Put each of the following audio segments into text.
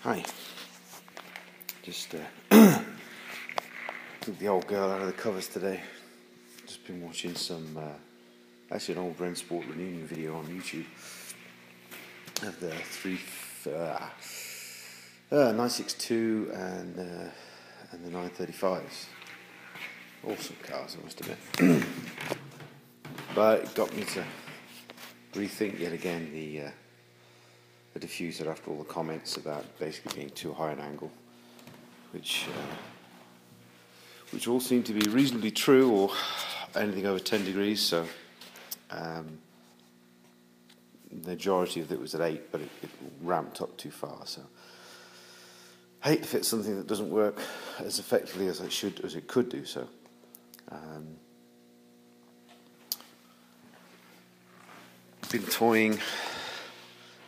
Hi. Just took the old girl out of the covers today. Just been watching some, actually an old Ren Sport reunion video on YouTube of the 962 and the 935s. Awesome cars, I must admit. But it got me to rethink yet again the diffuser after all the comments about basically being too high an angle, which all seem to be reasonably true, or anything over 10 degrees. So the majority of it was at 8, but it ramped up too far. So I hate if it's something that doesn't work as effectively as it could do. So been toying.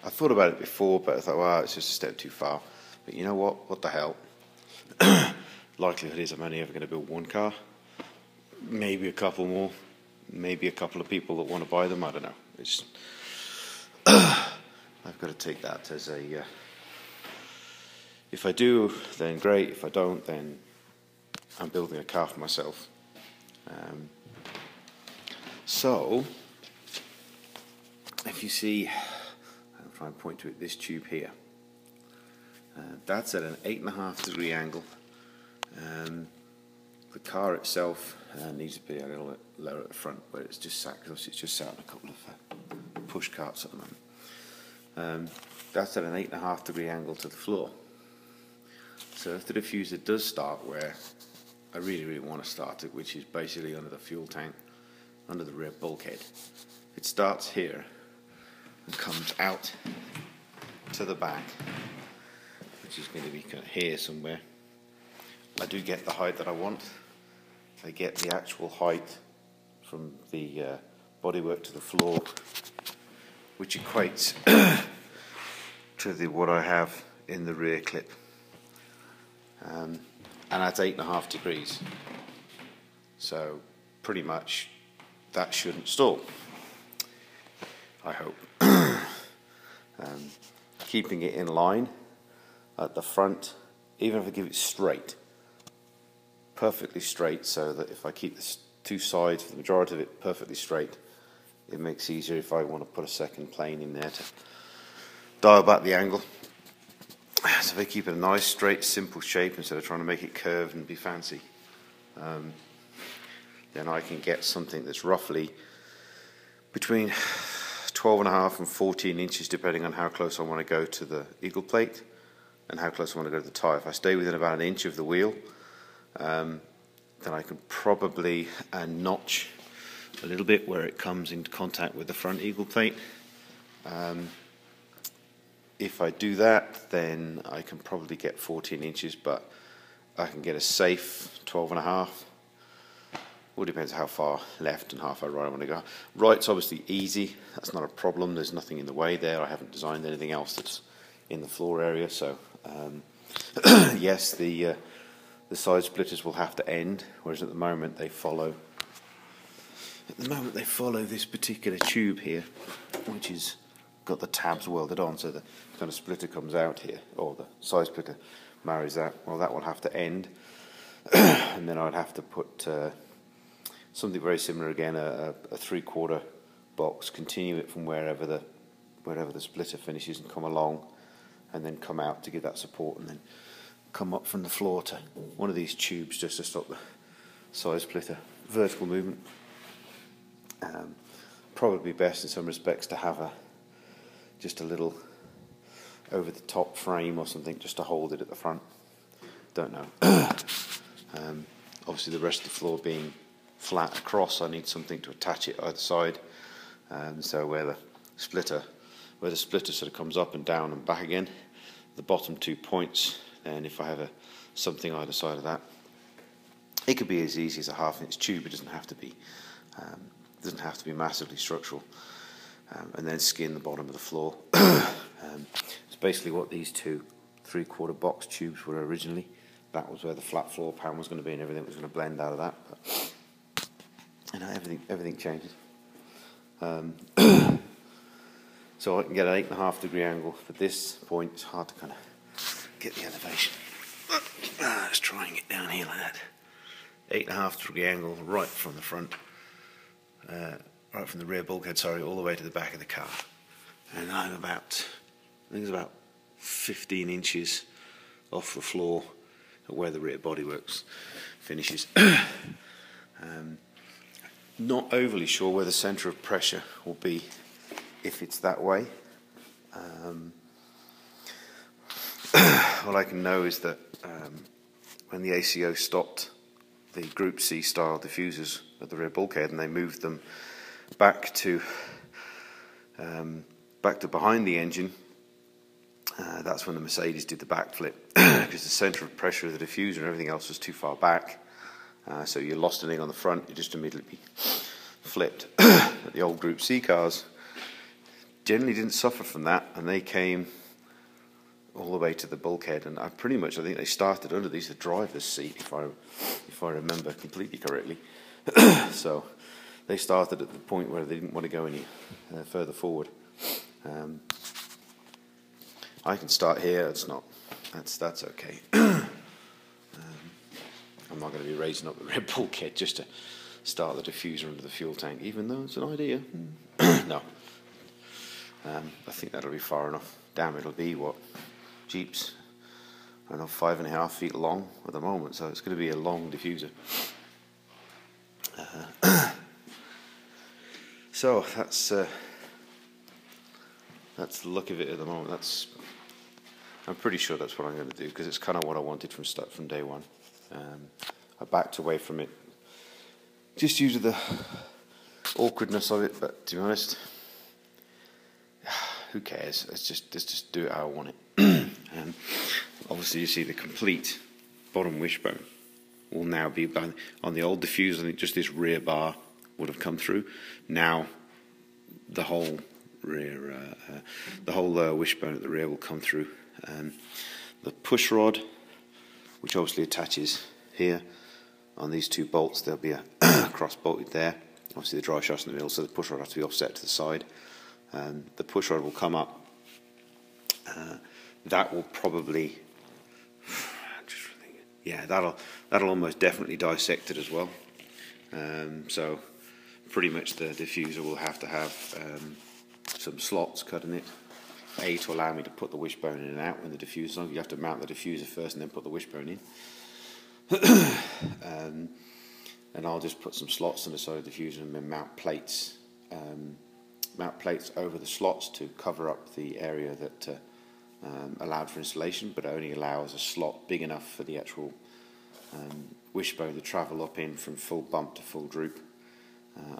I thought about it before, but I thought, well, it's just a step too far. But you know what? What the hell? Likelihood is I'm only ever going to build one car. Maybe a couple more. Maybe a couple of people that want to buy them. I don't know. It's I've got to take that as a... if I do, then great. If I don't, then I'm building a car for myself. So, if you see... I'll try and point to it, this tube here. That's at an 8.5 degree angle. The car itself needs to be a little bit lower at the front, but it's just sat on a couple of push carts at the moment. That's at an 8.5 degree angle to the floor. So if the diffuser does start where I really want to start it, which is basically under the fuel tank, under the rear bulkhead, it starts here and comes out to the back, which is going to be kind of here somewhere. I do get the height that I want. I get the actual height from the bodywork to the floor, which equates to what I have in the rear clip, and that's 8.5 degrees. So pretty much that shouldn't stall, I hope. Keeping it in line at the front, even if I give it straight, perfectly straight, so that if I keep the two sides for the majority of it perfectly straight, it makes it easier if I want to put a second plane in there to dial back the angle. So if I keep it a nice straight simple shape instead of trying to make it curved and be fancy, then I can get something that's roughly between 12.5 and 14 inches, depending on how close I want to go to the eagle plate and how close I want to go to the tyre. If I stay within about an inch of the wheel, then I can probably notch a little bit where it comes into contact with the front eagle plate. If I do that, then I can probably get 14 inches, but I can get a safe 12.5. All depends how far left and how far right I want to go. Right's obviously easy. That's not a problem. There's nothing in the way there. I haven't designed anything else that's in the floor area. So, yes, the side splitters will have to end, whereas at the moment they follow. At the moment they follow this particular tube here, which is got the tabs welded on, so the kind of splitter comes out here, or the side splitter marries that. Well, that will have to end, and then I'd have to put something very similar again, a 3/4 box, continue it from wherever the splitter finishes and come along, and then come out to give that support, and then come up from the floor to one of these tubes just to stop the side splitter vertical movement. Probably best in some respects to have just a little over the top frame or something just to hold it at the front. Don't know. Obviously the rest of the floor being flat across, I need something to attach it either side, so where the splitter sort of comes up and down and back again, the bottom 2 points, and if I have something either side of that, it could be as easy as a 1/2 inch tube. It doesn't have to be massively structural, and then skin the bottom of the floor. It's basically what these two 3/4 box tubes were originally. That was where the flat floor pan was going to be, and everything was going to blend out of that. But, you know, everything changes. So I can get an 8.5 degree angle. At this point, it's hard to kind of get the elevation. Let's try and get down here like that. 8.5 degree angle right from the front, right from the rear bulkhead, sorry, all the way to the back of the car. And I'm about, I think it's about 15 inches off the floor at where the rear bodywork finishes. Not overly sure where the centre of pressure will be if it's that way. All I can know is that when the ACO stopped the Group C style diffusers at the rear bulkhead and they moved them back to behind the engine, that's when the Mercedes did the backflip, because the centre of pressure of the diffuser and everything else was too far back. So you lost anything on the front, you just immediately flipped. The old Group C cars generally didn't suffer from that, and they came all the way to the bulkhead. And I think they started under the driver's seat, if I remember completely correctly. So they started at the point where they didn't want to go any further forward. I can start here. That's okay. I'm not going to be raising up the rear bulkhead just to start the diffuser under the fuel tank, even though it's an idea. No. I think that'll be far enough. Damn, it'll be what? Jeeps, I don't know, 5.5 feet long at the moment, so it's going to be a long diffuser. So that's the look of it at the moment. I'm pretty sure that's what I'm going to do, because it's kind of what I wanted from day one. I backed away from it just due to the awkwardness of it, but to be honest, who cares? Let's just do it how I want it. Obviously, you see the complete bottom wishbone will now be on the old diffuser. I think just this rear bar would have come through. Now, the whole rear, wishbone at the rear will come through. The push rod, which obviously attaches here on these two bolts, there'll be a cross bolted there. Obviously, the drive shaft's in the middle, so the push rod has to be offset to the side. The push rod will come up. That will probably, that'll almost definitely dissect it as well. So pretty much the diffuser will have to have some slots cut in it. To allow me to put the wishbone in and out when the diffuser's on. You have to mount the diffuser first and then put the wishbone in. And I'll just put some slots on the side of the diffuser and then mount plates over the slots to cover up the area that allowed for installation, but only allows a slot big enough for the actual wishbone to travel up in from full bump to full droop,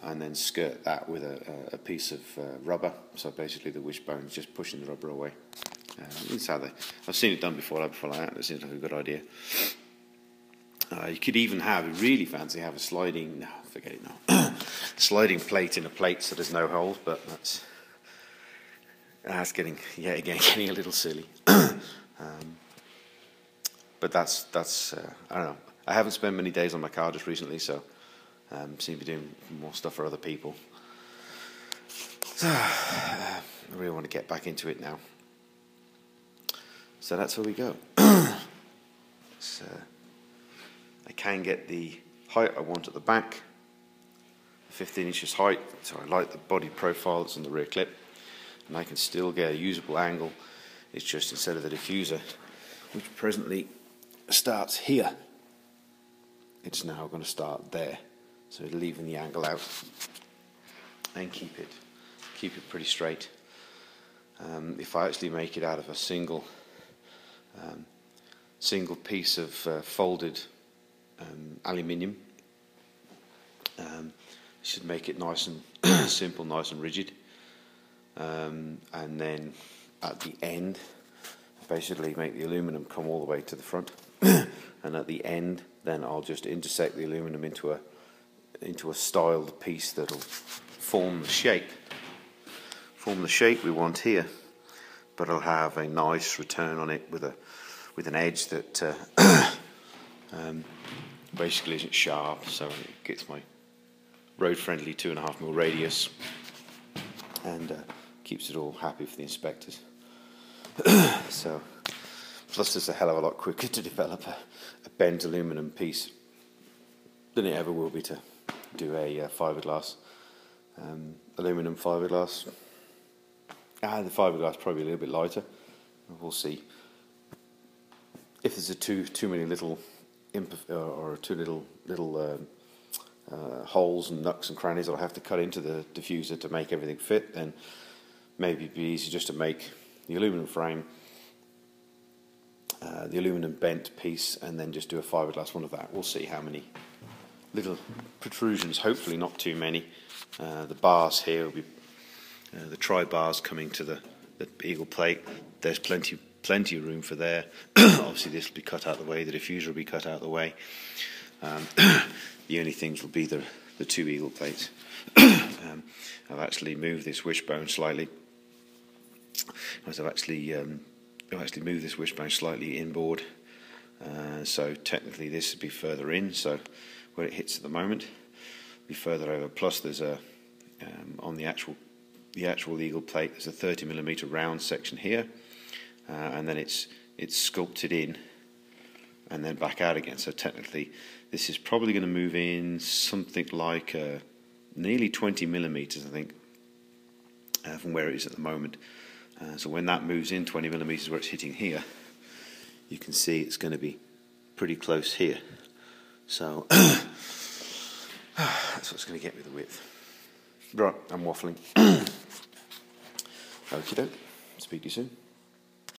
and then skirt that with a piece of rubber. So basically the wishbone is just pushing the rubber away. That's how I've seen it done before like that. It seems like a good idea. You could even have, really fancy, have a sliding, no, forget it now, sliding plate in a plate so there's no holes, but that's getting a little silly. But that's I don't know. I haven't spent many days on my car just recently, so seem to be doing more stuff for other people. So I really want to get back into it now. So that's where we go. I can get the height I want at the back, 15 inches height, so I like the body profile that's on the rear clip, and I can still get a usable angle. It's just instead of the diffuser, which presently starts here, it's now going to start there, so it'll even the angle out and keep it pretty straight. If I actually make it out of a single piece of folded aluminium, should make it nice and simple, nice and rigid, and then at the end basically make the aluminum come all the way to the front, and at the end then I'll just intersect the aluminum into a styled piece that'll form the shape we want here, but I'll have a nice return on it with an edge that basically isn't sharp, so it gets my road-friendly 2.5mm radius and keeps it all happy for the inspectors. So Plus, it's a hell of a lot quicker to develop a bent aluminium piece than it ever will be to do a fiberglass, aluminium fiberglass. The fiberglass probably a little bit lighter. We'll see. If there's too many little or too little holes and nooks and crannies that I have to cut into the diffuser to make everything fit, then maybe it'd be easy just to make the aluminium frame, the aluminium bent piece, and then just do a fiberglass one of that. We'll see how many little protrusions, hopefully not too many. The bars here will be the tri-bars coming to the eagle plate. There's plenty of room for there. Obviously this will be cut out of the way, the diffuser will be cut out of the way. The only things will be the two eagle plates. I've actually moved this wishbone slightly. I've actually moved this wishbone slightly inboard. So technically this would be further in, so where it hits at the moment will be further over. Plus there's a on the actual eagle plate there's a 30mm round section here, and then it's sculpted in and then back out again. So technically this is probably going to move in something like nearly 20mm, I think, from where it is at the moment. So when that moves in 20mm where it's hitting here, you can see it's going to be pretty close here. So that's what's going to get me the width. Right, I'm waffling. Okie doke. Speak to you soon.